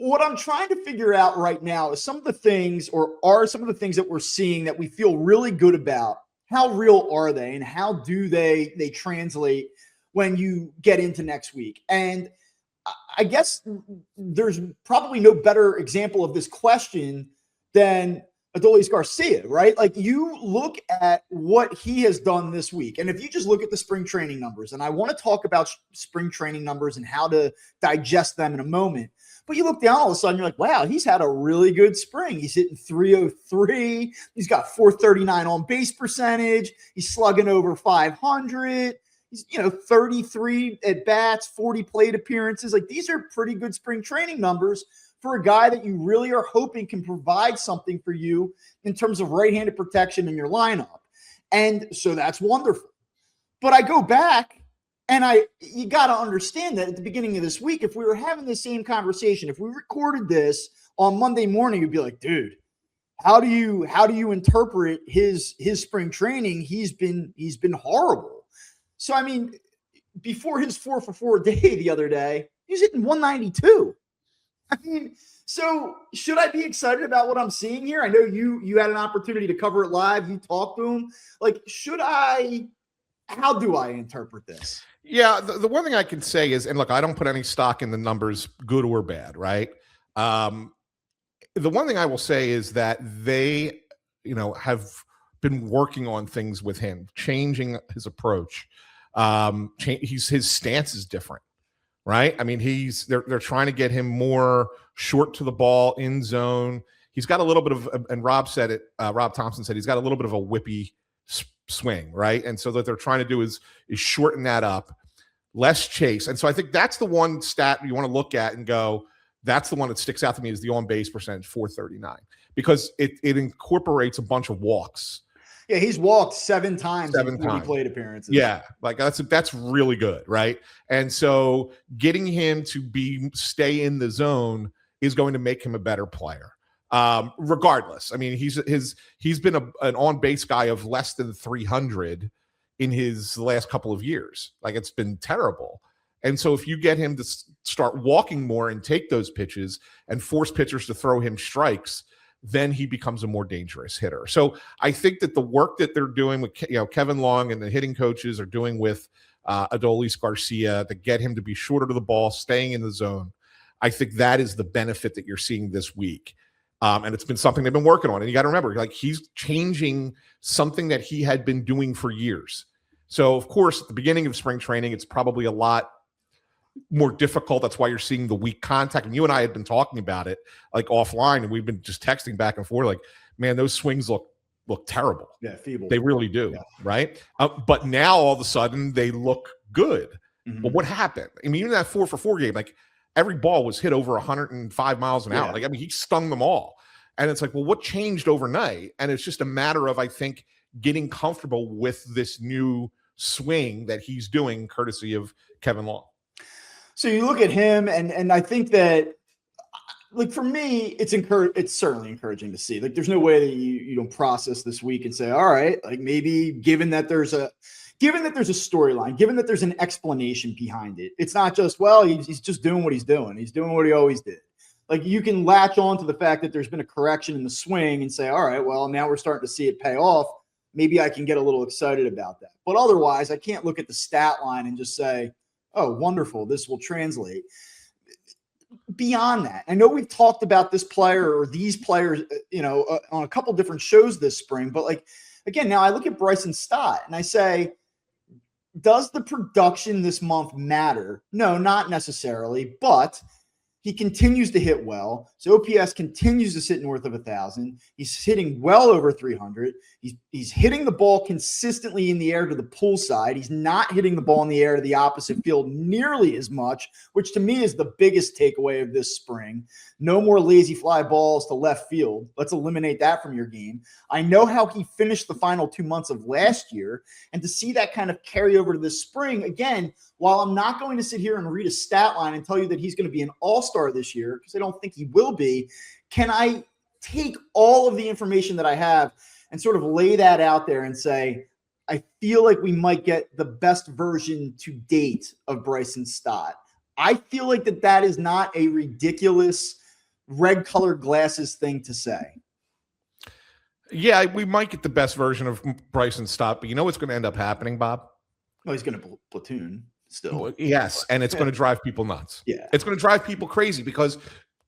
what I'm trying to figure out right now is some of the things, or are some of the things that we're seeing that we feel really good about. How real are they, and how do they translate when you get into next week? And I guess there's probably no better example of this question than Adolis Garcia, right? Like, you look at what he has done this week, and if you just look at the spring training numbers, and I want to talk about spring training numbers and how to digest them in a moment, but you look down, all of a sudden you're like, wow, he's had a really good spring. He's hitting 303. He's got 439 on base percentage. He's slugging over 500. He's, 33 at bats, 40 plate appearances. Like, these are pretty good spring training numbers for a guy that you really are hoping can provide something for you in terms of right-handed protection in your lineup. And so that's wonderful. But I go back, and you got to understand that at the beginning of this week, if we were having the same conversation, if we recorded this on Monday morning, you'd be like, dude, how do you interpret his spring training? He's been horrible. So, I mean, before his 4-for-4 day the other day, he was hitting 192. I mean, so should I be excited about what I'm seeing here? I know you had an opportunity to cover it live. You talked to him. Like, how do I interpret this? Yeah, the one thing I can say is, and look, I don't put any stock in the numbers, good or bad, right? The one thing I will say is that they, have been working on things with him, changing his approach. His stance is different, right? I mean, they're trying to get him more short to the ball, in zone. He's got a little bit of, and Rob said it, Rob Thompson said he's got a little bit of a whippy swing, right? And so what they're trying to do is shorten that up, less chase. And so I think that's the one stat you want to look at and go, that's the one that sticks out to me, is the on-base percentage, 439, because it incorporates a bunch of walks. Yeah, he's walked 7 times in 40 plate appearances. Yeah, like that's really good, right? And so getting him to stay in the zone is going to make him a better player. Regardless, I mean, he's been an on-base guy of less than 300 in his last couple of years. Like, it's been terrible. And so if you get him to start walking more and take those pitches and force pitchers to throw him strikes, then he becomes a more dangerous hitter. So I think that the work that they're doing with Kevin Long and the hitting coaches are doing with Adolis Garcia to get him to be shorter to the ball, staying in the zone, I think that is the benefit that you're seeing this week. And it's been something they've been working on. And you got to remember, like, he's changing something that he had been doing for years. So, of course, at the beginning of spring training, it's probably a lot more difficult. That's why you're seeing the weak contact. And you and I had been talking about it, like, offline, and we've been just texting back and forth, like, man, those swings look terrible. Yeah, feeble. They really do, right? But now, all of a sudden, they look good. Mm-hmm. But what happened? I mean, even that 4-for-4 game, like, every ball was hit over 105 miles an hour. Like, I mean, he stung them all. And it's like, well, what changed overnight? And it's just a matter of, I think, getting comfortable with this new swing that he's doing, courtesy of Kevin Long. So you look at him, and I think that, like, for me, it's certainly encouraging to see. Like, there's no way that you don't process this week and say, all right, like, maybe given that there's a storyline, given that there's an explanation behind it, it's not just, well, he's just doing what he's doing. He's doing what he always did. Like, you can latch on to the fact that there's been a correction in the swing and say, all right, well, now we're starting to see it pay off. Maybe I can get a little excited about that. But otherwise, I can't look at the stat line and just say, oh, wonderful, this will translate. Beyond that, I know we've talked about this player or these players, on a couple different shows this spring. But, like, again, now I look at Bryson Stott and I say, does the production this month matter? No, not necessarily, but he continues to hit well. So OPS continues to sit north of 1,000. He's hitting well over 300. He's hitting the ball consistently in the air to the pull side. He's not hitting the ball in the air to the opposite field nearly as much, which to me is the biggest takeaway of this spring. No more lazy fly balls to left field. Let's eliminate that from your game. I know how he finished the final 2 months of last year, and to see that kind of carry over to this spring, again, while I'm not going to sit here and read a stat line and tell you that he's going to be an all-star this year, because I don't think he will be, can I take all of the information that I have and sort of lay that out there and say, I feel like we might get the best version to date of Bryson Stott? I feel like that is not a ridiculous red colored glasses thing to say. Yeah, we might get the best version of Bryson Stott, but you know what's going to end up happening, Bob? Oh, he's going to platoon still. Yes, and it's going to drive people nuts. Yeah. It's going to drive people crazy because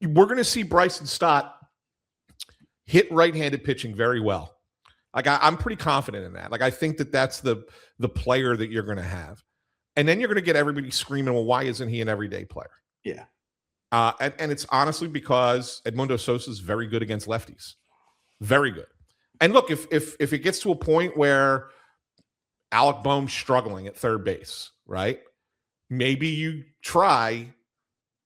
we're going to see Bryson Stott hit right-handed pitching very well. Like I'm pretty confident in that. Like I think that's the player that you're going to have. And then you're going to get everybody screaming, well, why isn't he an everyday player? Yeah. And it's honestly because Edmundo Sosa is very good against lefties. Very good. And look, if it gets to a point where Alec Boehm's struggling at third base, right? Maybe you try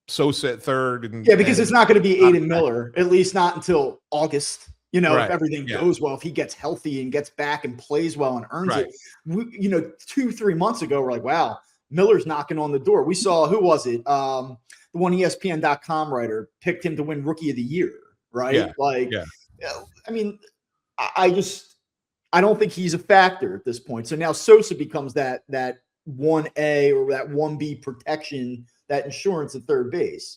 Sosa at third. Because it's not going to be Aiden Miller, at least not until August. You know, right. If everything goes well, if he gets healthy and gets back and plays well and earns right. it. 2-3 months ago, we're like, wow, Miller's knocking on the door. We saw, who was it? The one ESPN.com writer picked him to win Rookie of the Year, right? I mean, I don't think he's a factor at this point. So now Sosa becomes that 1A or that 1B protection, that insurance at third base.